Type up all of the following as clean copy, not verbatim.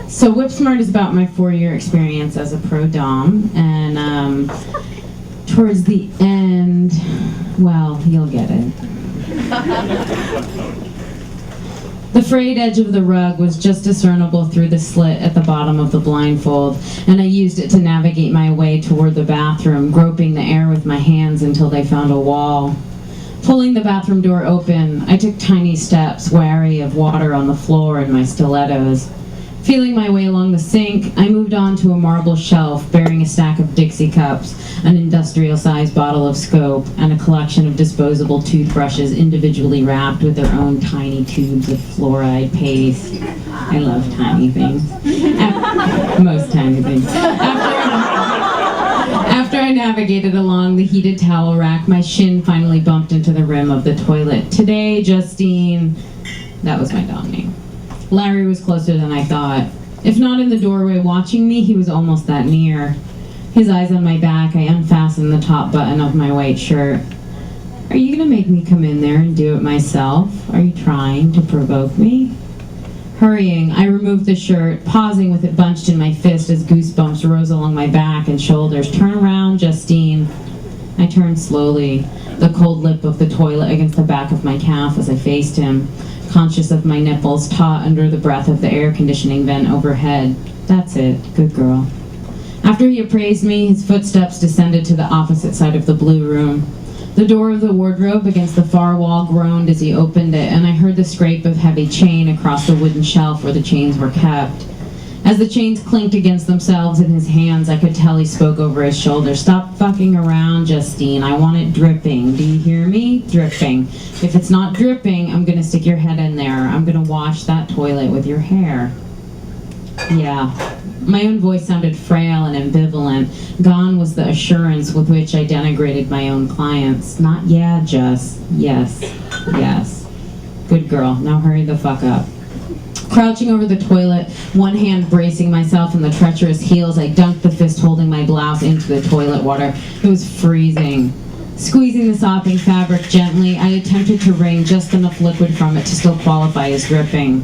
So Whipsmart is about my 4-year experience as a pro dom, and towards the end, well, you'll get it. The frayed edge of the rug was just discernible through the slit at the bottom of the blindfold, and I used it to navigate my way toward the bathroom, groping the air with my hands until they found a wall. Pulling the bathroom door open, I took tiny steps, wary of water on the floor and my stilettos. Feeling my way along the sink, I moved on to a marble shelf bearing a stack of Dixie cups, an industrial-sized bottle of Scope, and a collection of disposable toothbrushes individually wrapped with their own tiny tubes of fluoride paste. I love tiny things. Most tiny things. After I navigated along the heated towel rack, my shin finally bumped into the rim of the toilet. Today, Justine, that was my dog name. Larry was closer than I thought. If not in the doorway watching me, he was almost that near. His eyes on my back, I unfastened the top button of my white shirt. Are you gonna make me come in there and do it myself? Are you trying to provoke me? Hurrying, I removed the shirt, pausing with it bunched in my fist as goosebumps rose along my back and shoulders. Turn around, Justine. I turned slowly, the cold lip of the toilet against the back of my calf as I faced him, conscious of my nipples taut under the breath of the air conditioning vent overhead. That's it. Good girl. After he appraised me, his footsteps descended to the opposite side of the blue room. The door of the wardrobe against the far wall groaned as he opened it, and I heard the scrape of heavy chain across the wooden shelf where the chains were kept. As the chains clinked against themselves in his hands, I could tell he spoke over his shoulder. Stop fucking around, Justine. I want it dripping. Do you hear me? Dripping. If it's not dripping, I'm gonna stick your head in there. I'm gonna wash that toilet with your hair. Yeah. My own voice sounded frail and ambivalent. Gone was the assurance with which I denigrated my own clients. Not yeah, just yes. Yes. Good girl. Now hurry the fuck up. Crouching over the toilet, one hand bracing myself in the treacherous heels, I dunked the fist holding my blouse into the toilet water. It was freezing. Squeezing the sopping fabric gently, I attempted to wring just enough liquid from it to still qualify as dripping.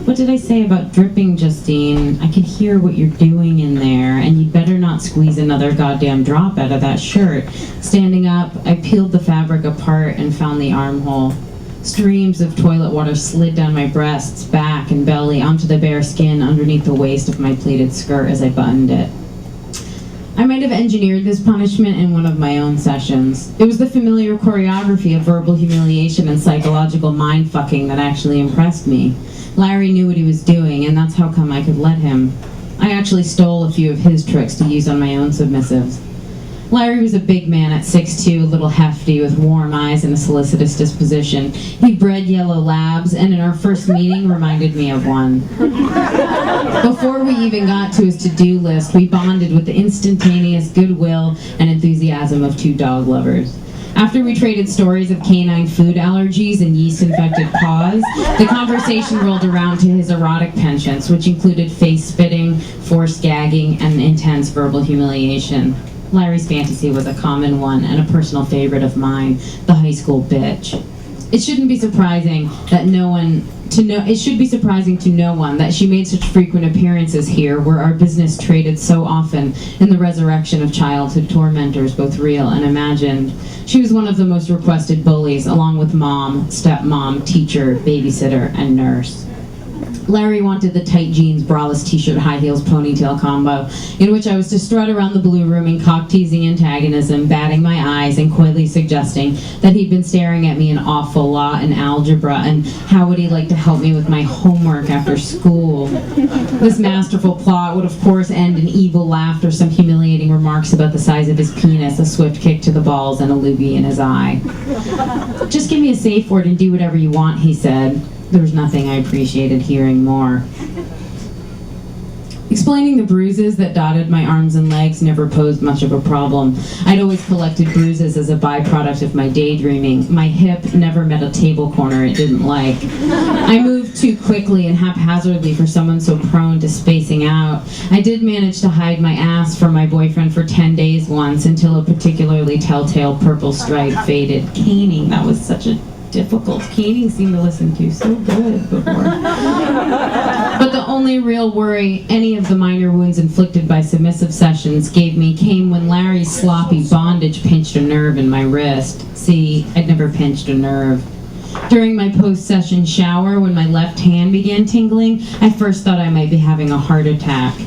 What did I say about dripping, Justine? I can hear what you're doing in there, and you'd better not squeeze another goddamn drop out of that shirt. Standing up, I peeled the fabric apart and found the armhole. Streams of toilet water slid down my breasts, back, and belly onto the bare skin underneath the waist of my pleated skirt as I buttoned it. I might have engineered this punishment in one of my own sessions. It was the familiar choreography of verbal humiliation and psychological mind-fucking that actually impressed me. Larry knew what he was doing, and that's how come I could let him. I actually stole a few of his tricks to use on my own submissives. Larry was a big man at 6'2", a little hefty, with warm eyes and a solicitous disposition. He bred yellow labs, and in our first meeting reminded me of one. Before we even got to his to-do list, we bonded with the instantaneous goodwill and enthusiasm of two dog lovers. After we traded stories of canine food allergies and yeast-infected paws, the conversation rolled around to his erotic penchants, which included face spitting, forced gagging, and intense verbal humiliation. Larry's fantasy was a common one and a personal favorite of mine, the high school bitch. It shouldn't be surprising that it should be surprising to no one that she made such frequent appearances here, where our business traded so often in the resurrection of childhood tormentors, both real and imagined. She was one of the most requested bullies, along with mom, stepmom, teacher, babysitter, and nurse. Larry wanted the tight jeans, braless t-shirt, high heels, ponytail combo, in which I was to strut around the blue room in cock-teasing antagonism, batting my eyes and coyly suggesting that he'd been staring at me an awful lot in algebra, and how would he like to help me with my homework after school. This masterful plot would of course end in evil laughter, some humiliating remarks about the size of his penis, a swift kick to the balls, and a loogie in his eye. Just give me a safe word and do whatever you want, he said. There was nothing I appreciated hearing more. Explaining the bruises that dotted my arms and legs never posed much of a problem. I'd always collected bruises as a byproduct of my daydreaming. My hip never met a table corner it didn't like. I moved too quickly and haphazardly for someone so prone to spacing out. I did manage to hide my ass from my boyfriend for 10 days once, until a particularly telltale purple stripe faded. Caning, that was such a difficult caning scene to listen to. So good before. only real worry any of the minor wounds inflicted by submissive sessions gave me came when Larry's sloppy bondage pinched a nerve in my wrist. See, I'd never pinched a nerve. During my post-session shower, when my left hand began tingling, I first thought I might be having a heart attack.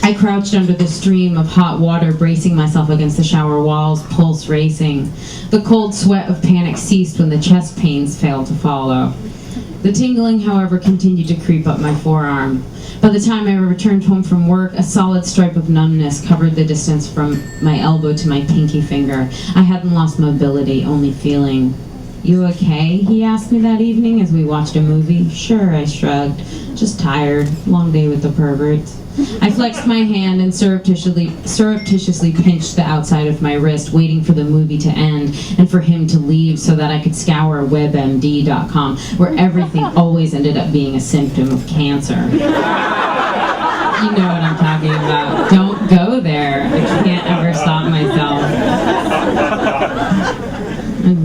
I crouched under the stream of hot water, bracing myself against the shower walls, pulse racing. The cold sweat of panic ceased when the chest pains failed to follow. The tingling, however, continued to creep up my forearm. By the time I returned home from work, a solid stripe of numbness covered the distance from my elbow to my pinky finger. I hadn't lost mobility, only feeling. "You okay?" he asked me that evening as we watched a movie. "Sure," I shrugged. "Just tired. Long day with the perverts." I flexed my hand and surreptitiously pinched the outside of my wrist, waiting for the movie to end and for him to leave so that I could scour WebMD.com, where everything always ended up being a symptom of cancer. You know what I'm talking about. Don't go there. I can't ever stop myself.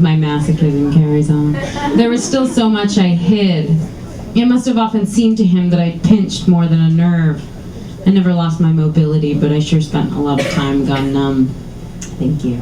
My masochism carries on. There was still so much I hid. It must have often seemed to him that I'd pinched more than a nerve. I never lost my mobility, but I sure spent a lot of time gone numb. Thank you.